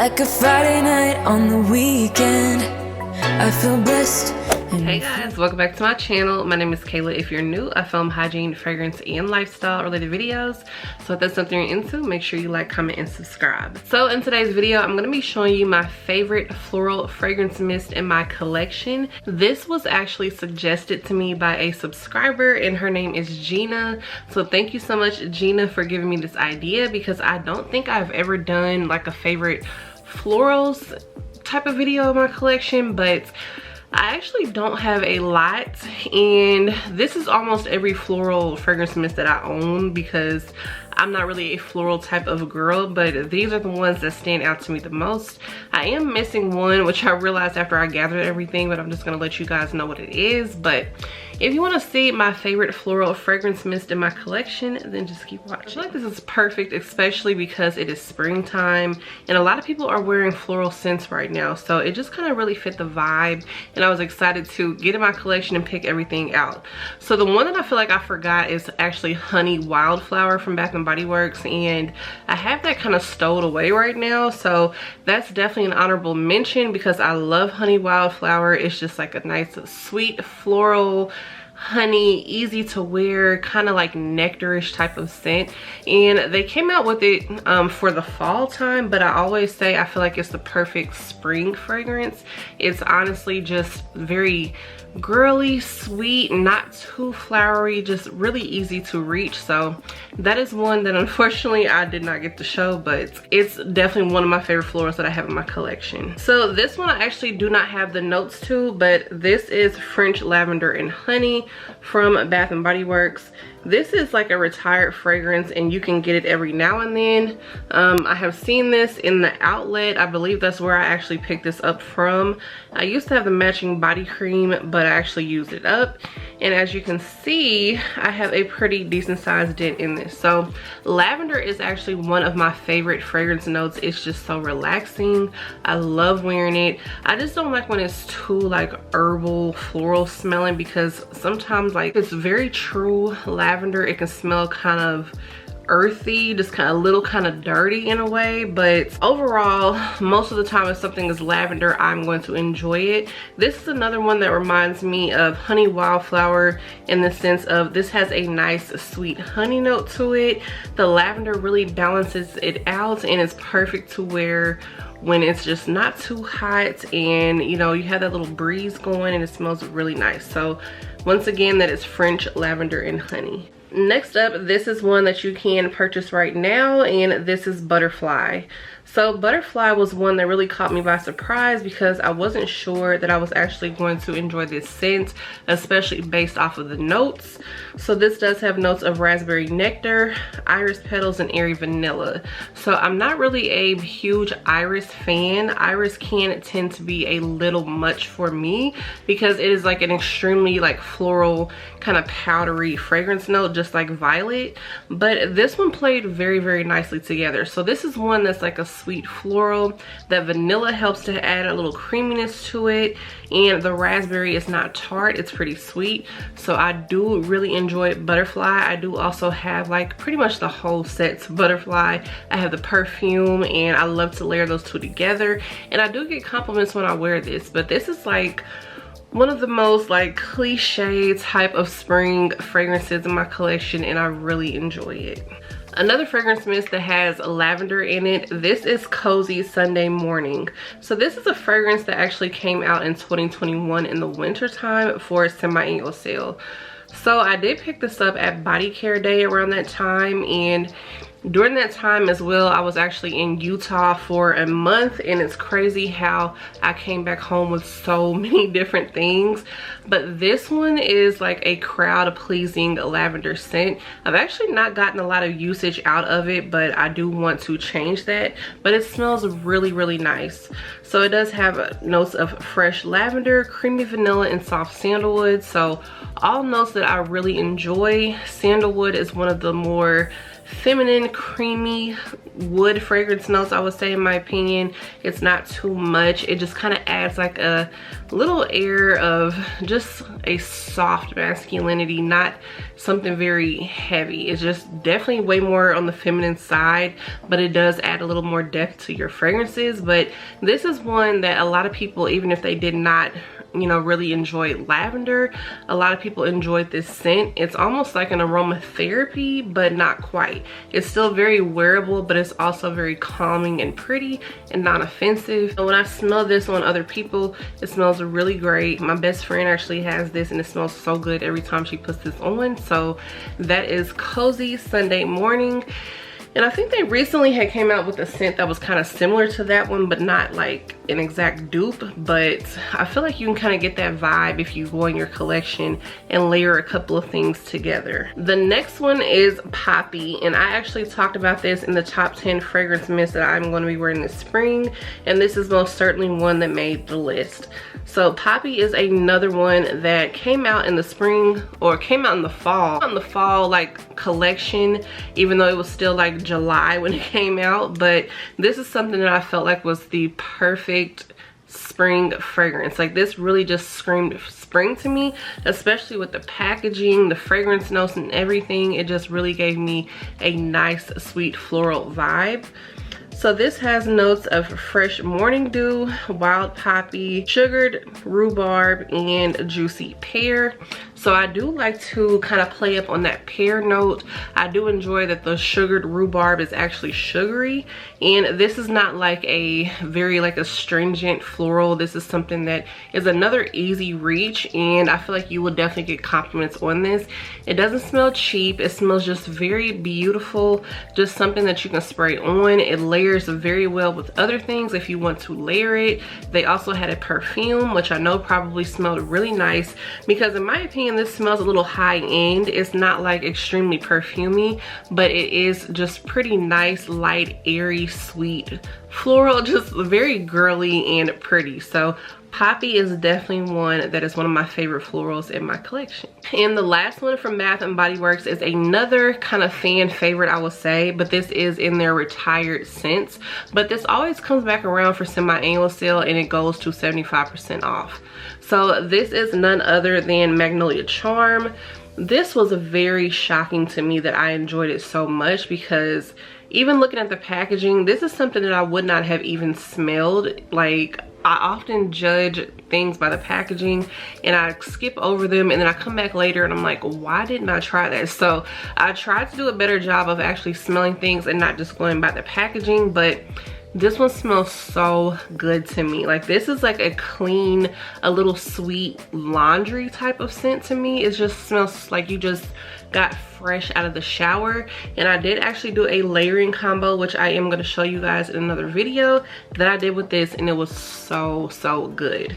like a Friday night on the weekend. I feel blessed. Hey guys, welcome back to my channel. My name is Kayla. If you're new, I film hygiene, fragrance, and lifestyle related videos. So if that's something you're into, make sure you like, comment, and subscribe. So in today's video, I'm going to be showing you my favorite floral fragrance mist in my collection. This was actually suggested to me by a subscriber and her name is Gina. So thank you so much, Gina, for giving me this idea, because I don't think I've ever done like a favorite florals type of video in my collection, but I actually don't have a lot, and this is almost every floral fragrance mist that I own because I'm not really a floral type of girl, but these are the ones that stand out to me the most. I am missing one, which I realized after I gathered everything, but I'm just gonna let you guys know what it is. But if you want to see my favorite floral fragrance mist in my collection, then just keep watching. I feel like this is perfect, especially because it is springtime and a lot of people are wearing floral scents right now, so it just kind of really fit the vibe, and I was excited to get in my collection and pick everything out. So the one that I feel like I forgot is actually Honey Wildflower from Bath & Body Works, and I have that kind of stowed away right now, so that's definitely an honorable mention because I love Honey Wildflower. It's just like a nice sweet floral honey, easy to wear, kind of like nectarish type of scent, and they came out with it for the fall time, but I always say I feel like it's the perfect spring fragrance. It's honestly just very girly, sweet, not too flowery, just really easy to reach. So that is one that unfortunately I did not get to show, but it's definitely one of my favorite florals that I have in my collection. So this one I actually do not have the notes to, but this is French Lavender and Honey from Bath & Body Works. This is like a retired fragrance and you can get it every now and then. I have seen this in the outlet. I believe that's where I actually picked this up from. I used to have the matching body cream, but I actually used it up. And as you can see, I have a pretty decent sized dent in this. So lavender is actually one of my favorite fragrance notes. It's just so relaxing. I love wearing it. I just don't like when it's too like herbal, floral smelling, because sometimes like it's very true lavender, it can smell kind of earthy, just kind of little kind of dirty in a way, but overall most of the time if something is lavender, I'm going to enjoy it. This is another one that reminds me of Honey Wildflower in the sense of this has a nice sweet honey note to it. The lavender really balances it out and it's perfect to wear when it's just not too hot and you know you have that little breeze going and it smells really nice. So once again, that is French Lavender and Honey. Next up, this is one that you can purchase right now, and this is Butterfly. So Butterfly was one that really caught me by surprise because I wasn't sure that I was actually going to enjoy this scent, especially based off of the notes. So this does have notes of raspberry nectar, iris petals, and airy vanilla. So I'm not really a huge iris fan. Iris can tend to be a little much for me because it is like an extremely like floral kind of powdery fragrance note, just like violet. But this one played very, very nicely together. So this is one that's like a sweet floral. That vanilla helps to add a little creaminess to it, and the raspberry is not tart, it's pretty sweet. So I do really enjoy Butterfly. I do also have like pretty much the whole set to Butterfly. I have the perfume and I love to layer those two together, and I do get compliments when I wear this, but this is like one of the most like cliche type of spring fragrances in my collection, and I really enjoy it. Another fragrance mist that has lavender in it, this is Cozy Sunday Morning. So this is a fragrance that actually came out in 2021 in the winter time for a semi-annual sale. So I did pick this up at Body Care Day around that time, and during that time as well, I was actually in Utah for a month, and it's crazy how I came back home with so many different things. But this one is like a crowd pleasing lavender scent. I've actually not gotten a lot of usage out of it, but I do want to change that. But it smells really, really nice. So it does have notes of fresh lavender, creamy vanilla, and soft sandalwood. So all notes that I really enjoy. Sandalwood is one of the more feminine, creamy wood fragrance notes, I would say, in my opinion. It's not too much. It just kind of adds like a little air of just a soft masculinity, not something very heavy. It's just definitely way more on the feminine side, but it does add a little more depth to your fragrances. But this is one that a lot of people, even if they did not, you know, really enjoy lavender, a lot of people enjoyed this scent. It's almost like an aromatherapy, but not quite. It's still very wearable, but it's also very calming and pretty and non-offensive. When I smell this on other people, it smells really great. My best friend actually has this and it smells so good every time she puts this on. So that is Cozy Sunday Morning. And I think they recently had came out with a scent that was kind of similar to that one, but not like an exact dupe. But I feel like you can kind of get that vibe if you go in your collection and layer a couple of things together. The next one is Poppy, and I actually talked about this in the top 10 fragrance mists that I'm going to be wearing this spring, and this is most certainly one that made the list. So Poppy is another one that came out in the spring, or came out in the fall. On the fall like collection, even though it was still like July when it came out. But this is something that I felt like was the perfect spring fragrance. Like this really just screamed spring to me, especially with the packaging, the fragrance notes and everything. It just really gave me a nice sweet floral vibe. So this has notes of fresh morning dew, wild poppy, sugared rhubarb, and juicy pear. So I do like to kind of play up on that pear note. I do enjoy that the sugared rhubarb is actually sugary, and this is not like a very like astringent floral. This is something that is another easy reach, and I feel like you will definitely get compliments on this. It doesn't smell cheap. It smells just very beautiful, just something that you can spray on. It layers very well with other things if you want to layer it. They also had a perfume, which I know probably smelled really nice, because in my opinion this smells a little high end. It's not like extremely perfumey, but it is just pretty nice, light, airy, sweet floral, just very girly and pretty. So Poppy is definitely one that is one of my favorite florals in my collection. And the last one from Bath & Body Works is another kind of fan favorite, I would say, but this is in their retired scents. But this always comes back around for semi-annual sale and it goes to 75% off. So this is none other than Magnolia Charm. This was very shocking to me that I enjoyed it so much, because even looking at the packaging, this is something that I would not have even smelled. Like, I often judge things by the packaging and I skip over them, and then I come back later and I'm like, why didn't I try that? So I tried to do a better job of actually smelling things and not just going by the packaging, but this one smells so good to me. Like this is like a clean, a little sweet laundry type of scent to me. It just smells like you just got fresh out of the shower. And I did actually do a layering combo, which I am going to show you guys in another video, that I did with this, and it was so good.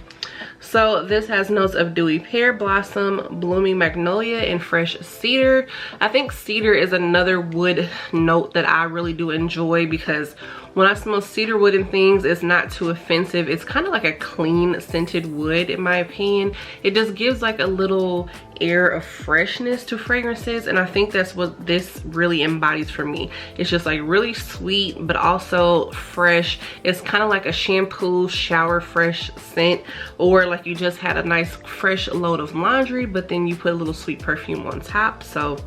So this has notes of dewy pear blossom, blooming magnolia, and fresh cedar. I think cedar is another wood note that I really do enjoy, because when I smell cedar wood and things, it's not too offensive. It's kind of like a clean scented wood in my opinion. It just gives like a little air of freshness to fragrances, and I think that's what this really embodies for me. It's just like really sweet but also fresh. It's kind of like a shampoo shower fresh scent, or like you just had a nice fresh load of laundry but then you put a little sweet perfume on top. So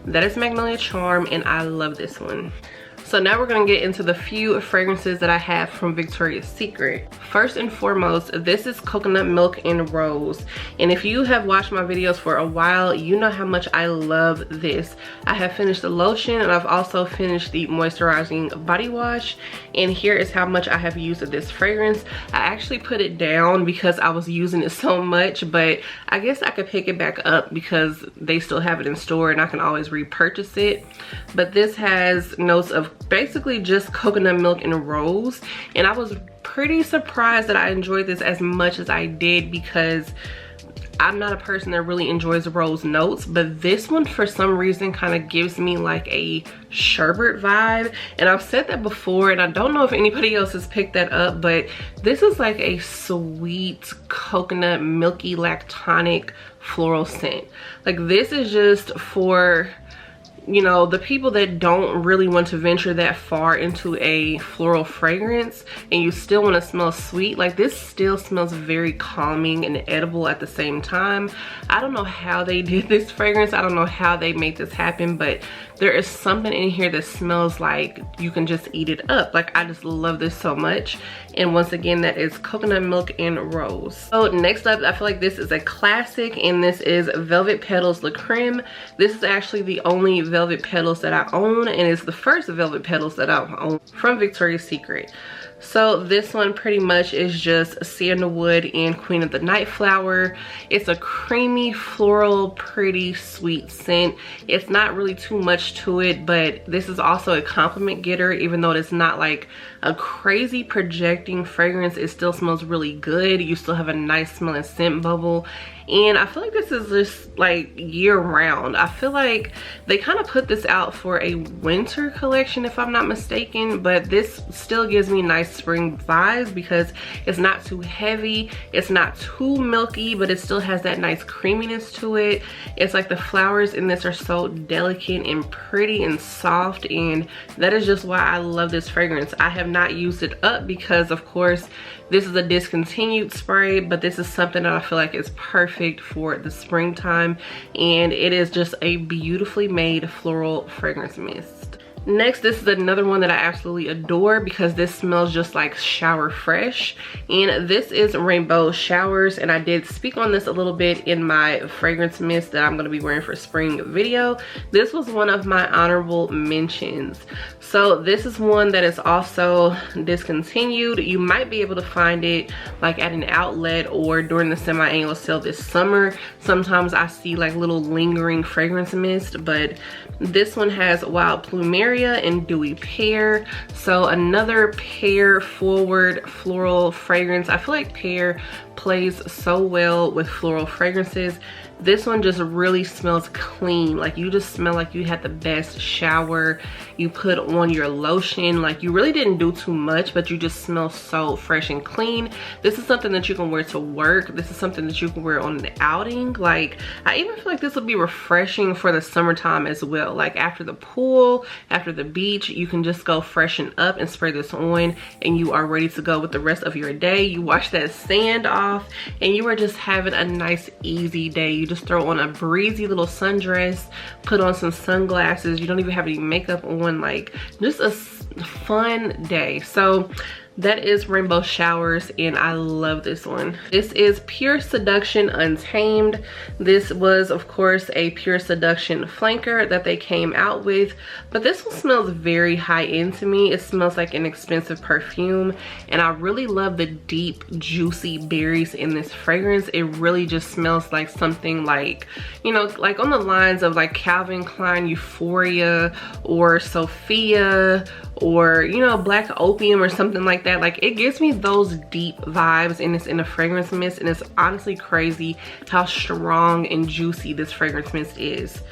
that is Magnolia Charm, and I love this one. So now we're gonna get into the few fragrances that I have from Victoria's Secret. First and foremost, this is Coconut Milk and Rose. And if you have watched my videos for a while, you know how much I love this. I have finished the lotion and I've also finished the moisturizing body wash. And here is how much I have used of this fragrance. I actually put it down because I was using it so much, but I guess I could pick it back up because they still have it in store and I can always repurchase it. But this has notes of basically just coconut milk and rose, and I was pretty surprised that I enjoyed this as much as I did, because I'm not a person that really enjoys rose notes, but this one for some reason kind of gives me like a sherbet vibe. And I've said that before, and I don't know if anybody else has picked that up, but this is like a sweet coconut milky lactonic floral scent. Like this is just for you know, the people that don't really want to venture that far into a floral fragrance and you still want to smell sweet, like this still smells very calming and edible at the same time. I don't know how they did this fragrance. I don't know how they made this happen, but there is something in here that smells like you can just eat it up. Like, I just love this so much. And once again, that is coconut milk and rose. So next up, I feel like this is a classic, and this is Velvet Petals Le Creme. This is actually the only Velvet Petals that I own, and it's the first Velvet Petals that I own from Victoria's Secret. So this one pretty much is just sandalwood and Queen of the Night flower. It's a creamy, floral, pretty sweet scent. It's not really too much to it, but this is also a compliment getter. Even though it's not like a crazy projecting fragrance, it still smells really good. You still have a nice smelling scent bubble. And I feel like this is just like year round. I feel like they kind of put this out for a winter collection if I'm not mistaken, but this still gives me nice spring vibes because it's not too heavy, it's not too milky, but it still has that nice creaminess to it. It's like the flowers in this are so delicate and pretty and soft, and that is just why I love this fragrance. I have not used it up because of course this is a discontinued spray, but this is something that I feel like is perfect for the springtime, and it is just a beautifully made floral fragrance mist. Next, this is another one that I absolutely adore because this smells just like shower fresh, and this is Rainbow Showers, and I did speak on this a little bit in my fragrance mist that I'm going to be wearing for spring video. This was one of my honorable mentions. So this is one that is also discontinued. You might be able to find it like at an outlet or during the semi-annual sale this summer. Sometimes I see like little lingering fragrance mist, but this one has Wild Plumeria and Dewy Pear. So another pear forward floral fragrance. I feel like pear plays so well with floral fragrances. This one just really smells clean. Like you just smell like you had the best shower. You put on your lotion, like you really didn't do too much, but you just smell so fresh and clean. This is something that you can wear to work. This is something that you can wear on an outing. Like I even feel like this would be refreshing for the summertime as well. Like after the pool, after the beach, you can just go freshen up and spray this on, and you are ready to go with the rest of your day. You wash that sand off and you are just having a nice easy day. You just throw on a breezy little sundress, put on some sunglasses, you don't even have any makeup on, like just a fun day. So that is Rainbow Showers, and I love this one. This is Pure Seduction Untamed. This was of course a Pure Seduction flanker that they came out with, but this one smells very high end to me. It smells like an expensive perfume, and I really love the deep juicy berries in this fragrance. It really just smells like something like, you know, like on the lines of like Calvin Klein Euphoria or Sophia, or you know, Black Opium or something like that. Like it gives me those deep vibes, and it's in a fragrance mist, and it's honestly crazy how strong and juicy this fragrance mist is.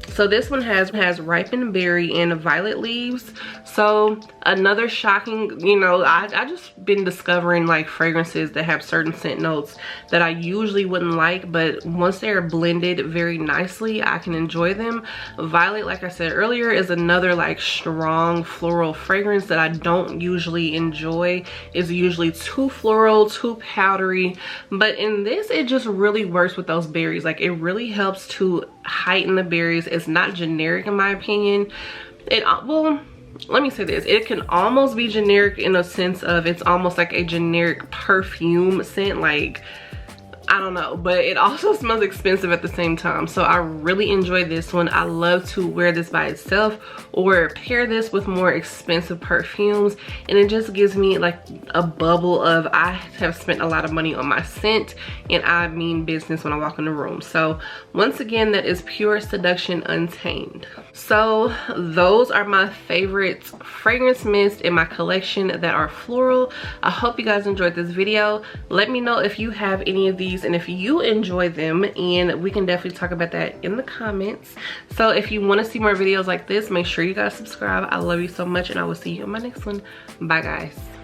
So this one has ripened berry and violet leaves. So another shocking, you know, I just been discovering like fragrances that have certain scent notes that I usually wouldn't like, but once they're blended very nicely, I can enjoy them. Violet, like I said earlier, is another like strong floral fragrance that I don't usually enjoy. It's usually too floral, too powdery, but in this it just really works with those berries. Like it really helps to heighten the berries. It's not generic in my opinion. Well, let me say this, it can almost be generic in a sense of it's almost like a generic perfume scent, like I don't know, but it also smells expensive at the same time. So I really enjoy this one. I love to wear this by itself or pair this with more expensive perfumes, and it just gives me like a bubble of I have spent a lot of money on my scent, and I mean business when I walk in the room. So once again, that is Pure Seduction Untamed. So those are my favorite fragrance mists in my collection that are floral. I hope you guys enjoyed this video. Let me know if you have any of these and if you enjoy them, and we can definitely talk about that in the comments. So if you want to see more videos like this, make sure you guys subscribe. I love you so much, and I will see you in my next one. Bye guys.